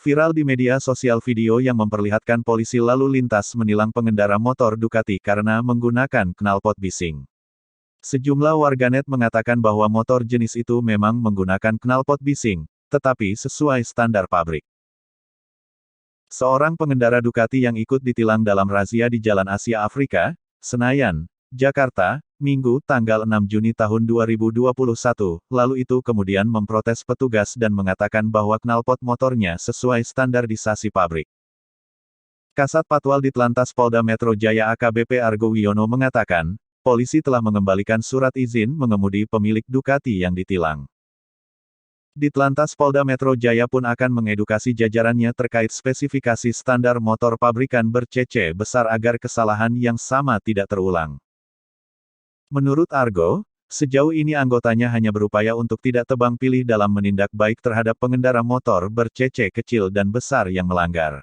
Viral di media sosial video yang memperlihatkan polisi lalu lintas menilang pengendara motor Ducati karena menggunakan knalpot bising. Sejumlah warganet mengatakan bahwa motor jenis itu memang menggunakan knalpot bising, tetapi sesuai standar pabrik. Seorang pengendara Ducati yang ikut ditilang dalam razia di Jalan Asia Afrika, Senayan, Jakarta, Minggu tanggal 6 Juni tahun 2021, lalu itu kemudian memprotes petugas dan mengatakan bahwa knalpot motornya sesuai standarisasi pabrik. Kasat Patwal Ditlantas Polda Metro Jaya AKBP Argo Wiono mengatakan, polisi telah mengembalikan surat izin mengemudi pemilik Ducati yang ditilang. Ditlantas Polda Metro Jaya pun akan mengedukasi jajarannya terkait spesifikasi standar motor pabrikan ber-CC besar agar kesalahan yang sama tidak terulang. Menurut Argo, sejauh ini anggotanya hanya berupaya untuk tidak tebang pilih dalam menindak baik terhadap pengendara motor ber-CC kecil dan besar yang melanggar.